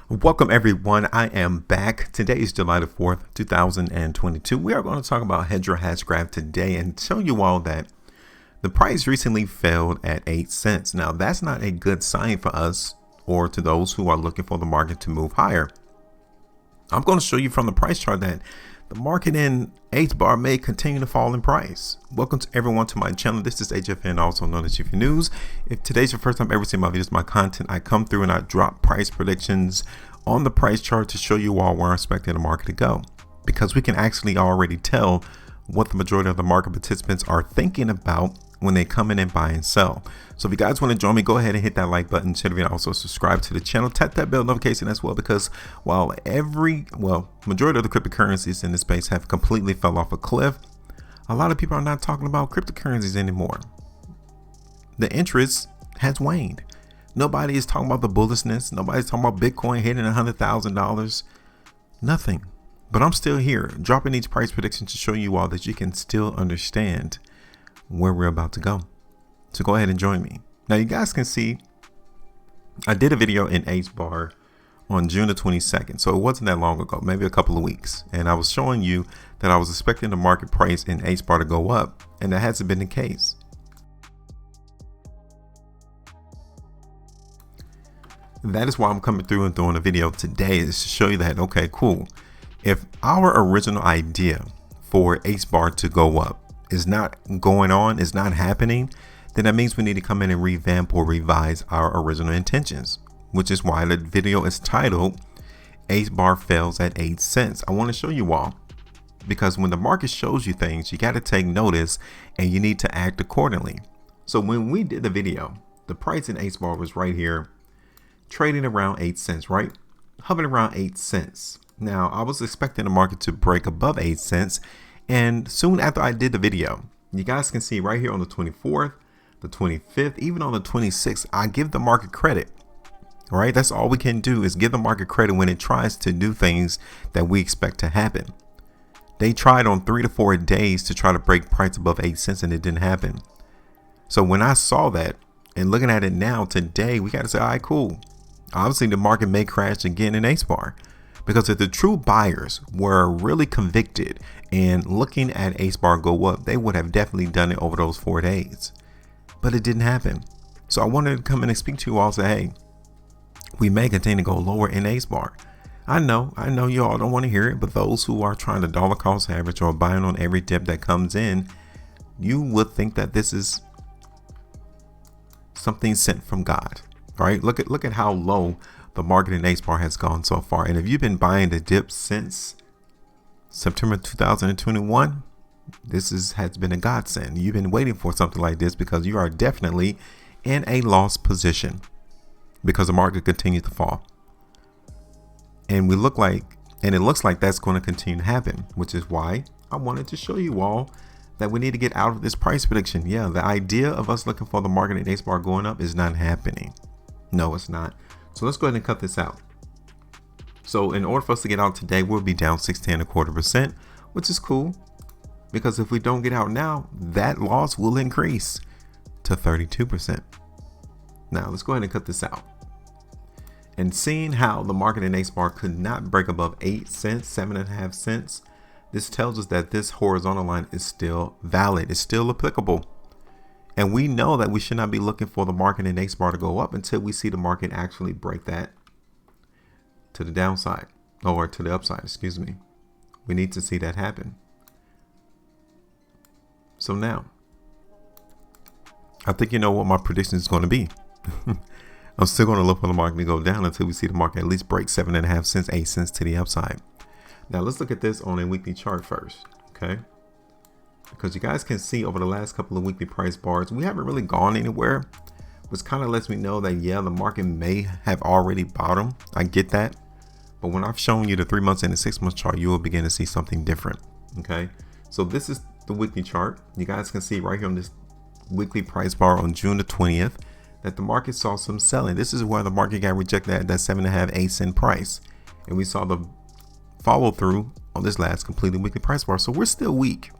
Welcome everyone. I am back. Today is July the 4th, 2022. We are going to talk about Hedera Hashgraph today and show you all that the price recently failed at 8 cents. Now that's not a good sign for us or to those who are looking for the market to move higher. I'm going to show you from the price chart that the market in HBAR may continue to fall in price. Welcome to everyone to my channel. This is HueFin, also known as HueFin News. If today's your first time ever seeing my videos, my content, I come through and I drop price predictions on the price chart to show you all where I'm expecting the market to go, because we can actually already tell what the majority of the market participants are thinking about when they come in and buy and sell. So if you guys want to join me, go ahead and hit that like button. Share the video, also subscribe to the channel, tap that bell notification as well, because while majority of the cryptocurrencies in this space have completely fell off a cliff, a lot of people are not talking about cryptocurrencies anymore. The interest has waned. Nobody is talking about the bullishness. Nobody's talking about Bitcoin hitting $100,000. Nothing. But I'm still here dropping these price predictions to show you all that you can still understand where we're about to go. So go ahead and join me. Now you guys can see I did a video in HBAR on June the 22nd. So it wasn't that long ago, maybe a couple of weeks. And I was showing you that I was expecting the market price in HBAR to go up, and that hasn't been the case. That is why I'm coming through and doing a video today, is to show you that, okay, cool. If our original idea for HBAR to go up is not going on, is not happening, then that means we need to come in and revamp or revise our original intentions, which is why the video is titled HBAR fails at 8 cents. I want to show you all, because when the market shows you things, you got to take notice and you need to act accordingly. So when we did the video, the price in HBAR was right here, trading around 8 cents, right? Hovering around 8 cents. Now, I was expecting the market to break above 8 cents. And soon after I did the video, you guys can see right here on the 24th, the 25th, even on the 26th, I give the market credit. All right, that's all we can do, is give the market credit when it tries to do things that we expect to happen. They tried on 3 to 4 days to try to break price above 8 cents and it didn't happen. So when I saw that and looking at it now today, we got to say, all right, cool. Obviously, the market may crash again in HBAR, because if the true buyers were really convicted and looking at HBAR go up, they would have definitely done it over those 4 days. But it didn't happen. So I wanted to come in and speak to you all, say, hey, we may continue to go lower in HBAR. I know you all don't want to hear it, but those who are trying to dollar cost average or buying on every dip that comes in, you would think that this is something sent from God. All right, look at how low the market in HBAR has gone so far. And if you've been buying the dip since September 2021, this has been a godsend. You've been waiting for something like this because you are definitely in a lost position, because the market continues to fall. And it looks like that's going to continue to happen, which is why I wanted to show you all that we need to get out of this price prediction. Yeah, the idea of us looking for the market in HBAR going up is not happening. No, it's not. So let's go ahead and cut this out. So in order for us to get out today, we'll be down 16.25%, which is cool, because if we don't get out now, that loss will increase to 32%. Now let's go ahead and cut this out. And seeing how the market in HBAR could not break above 8 cents, 7.5 cents, this tells us that this horizontal line is still valid. It's still applicable. And we know that we should not be looking for the market in HBAR to go up until we see the market actually break that to the downside, or to the upside, excuse me. We need to see that happen. So now, I think you know what my prediction is going to be. I'm still going to look for the market to go down until we see the market at least break 7.5 cents, 8 cents to the upside. Now let's look at this on a weekly chart first, okay? Because you guys can see over the last couple of weekly price bars, we haven't really gone anywhere, which kind of lets me know that, yeah, the market may have already bottomed. I get that. But when I've shown you the 3 months and the 6 month chart, you will begin to see something different. Okay. So this is the weekly chart. You guys can see right here on this weekly price bar on June the 20th that the market saw some selling. This is where the market got rejected at that 7.5, 8 cent price. And we saw the follow through on this last completed weekly price bar. So we're still weak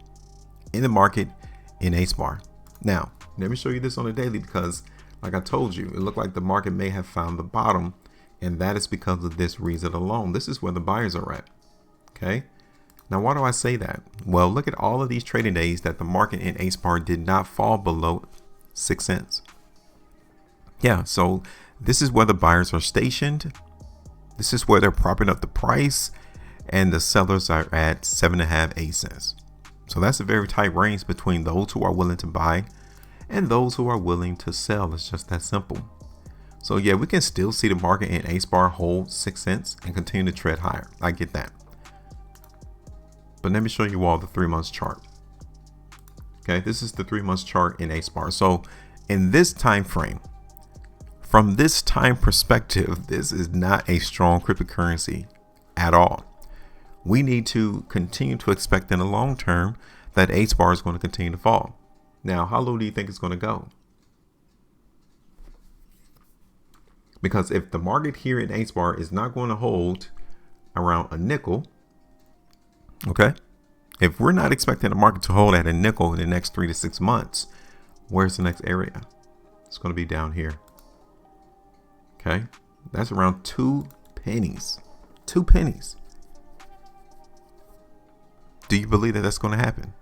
in the market in HBAR. Now, let me show you this on a daily, because like I told you, it looked like the market may have found the bottom And that is because of this reason alone. This is where the buyers are at. Okay. Now, why do I say that? Well, look at all of these trading days that the market in HBAR did not fall below 6 cents. Yeah, so this is where the buyers are stationed. This is where they're propping up the price, and the sellers are at 7.5, 8 cents. So that's a very tight range between those who are willing to buy and those who are willing to sell. It's just that simple. So yeah, we can still see the market in HBAR hold 6 cents and continue to tread higher. I get that. But let me show you all the 3 months chart. Okay, this is the 3 months chart in HBAR. So in this time frame, from this time perspective, this is not a strong cryptocurrency at all. We need to continue to expect in the long term that HBAR is going to continue to fall. Now, how low do you think it's going to go? Because if the market here in HBAR is not going to hold around a nickel, okay, if we're not expecting the market to hold at a nickel in the next 3 to 6 months, where's the next area? It's going to be down here. Okay, that's around 2 pennies. 2 pennies. Do you believe that that's going to happen?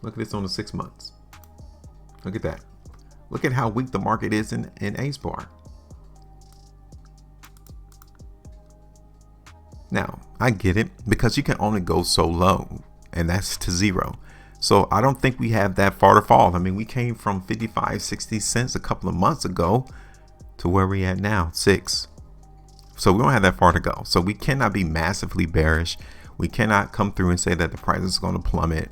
Look at this on the 6 months. Look at that. Look at how weak the market is in HBAR. Now, I get it, because you can only go so low, and that's to 0. So I don't think we have that far to fall. I mean, we came from 55, 60 cents a couple of months ago to where we at now, 6. So we don't have that far to go. So we cannot be massively bearish. We cannot come through and say that the price is going to plummet,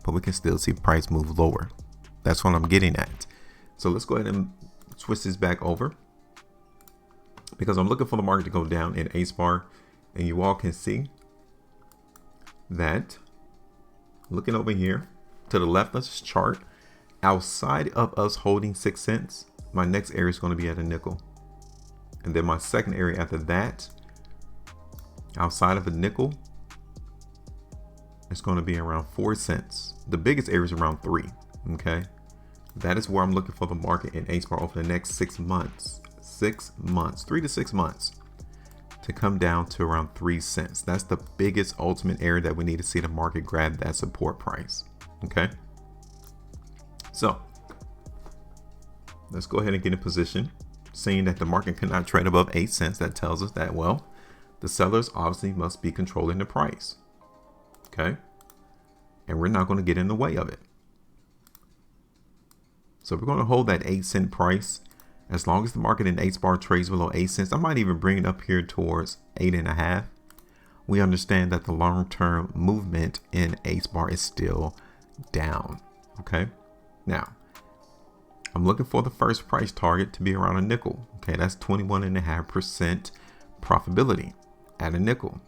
but we can still see price move lower. That's what I'm getting at. So let's go ahead and switch this back over, because I'm looking for the market to go down in HBAR, and you all can see that, looking over here to the left of this chart, outside of us holding 6 cents, my next area is going to be at a nickel. And then my second area after that, outside of the nickel, it's going to be around 4 cents. The biggest area is around 3. Okay, that is where I'm looking for the market in HBAR over the next 6 months. 6 months, 3 to 6 months, to come down to around 3 cents. That's the biggest ultimate area that we need to see the market grab that support price. Okay, so let's go ahead and get in position. Seeing that the market cannot trade above 8 cents, that tells us that, well, the sellers obviously must be controlling the price. Okay, and we're not going to get in the way of it. So we're going to hold that 8 cent price as long as the market in HBAR trades below 8 cents. I might even bring it up here towards 8.5. We understand that the long-term movement in HBAR is still down. Okay, now I'm looking for the first price target to be around a nickel. Okay, that's 21.5% profitability at a nickel.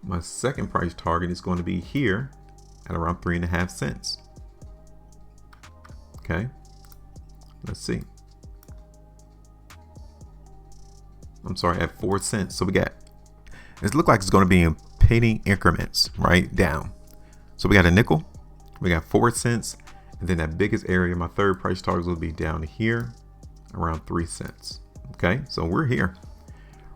My second price target is going to be here at around 3.5 cents. Okay, let's see. I'm sorry, at 4 cents. So we got, it looks like it's going to be in penny increments, right down. So we got a nickel, we got 4 cents, and then that biggest area, my third price target will be down here around 3 cents. Okay, so we're here.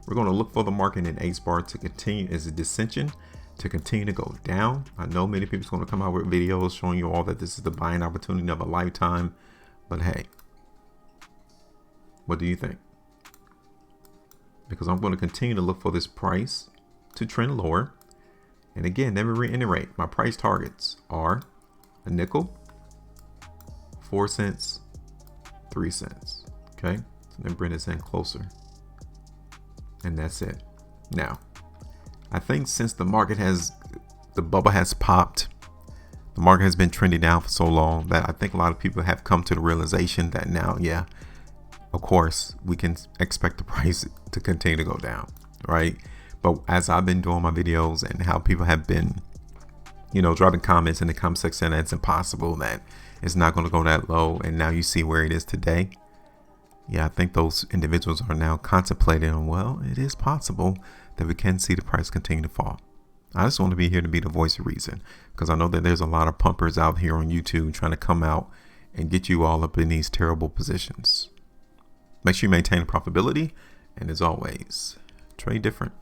We're going to look for the market in HBAR to continue as a dissension, to continue to go down. I know many people are going to come out with videos showing you all that this is the buying opportunity of a lifetime, but hey, what do you think? Because I'm going to continue to look for this price to trend lower. And again, let me reiterate, my price targets are a nickel, 4 cents, 3 cents. Okay, so then bring this in closer. And that's it. Now, I think since the market the bubble has popped, the market has been trending down for so long that I think a lot of people have come to the realization that now, yeah, of course, we can expect the price to continue to go down, right? But as I've been doing my videos and how people have been, you know, dropping comments in the comment section that it's impossible, that it's not going to go that low, and now you see where it is today. Yeah, I think those individuals are now contemplating, well, it is possible that we can see the price continue to fall. I just want to be here to be the voice of reason, because I know that there's a lot of pumpers out here on YouTube trying to come out and get you all up in these terrible positions. Make sure you maintain profitability. And as always, trade different.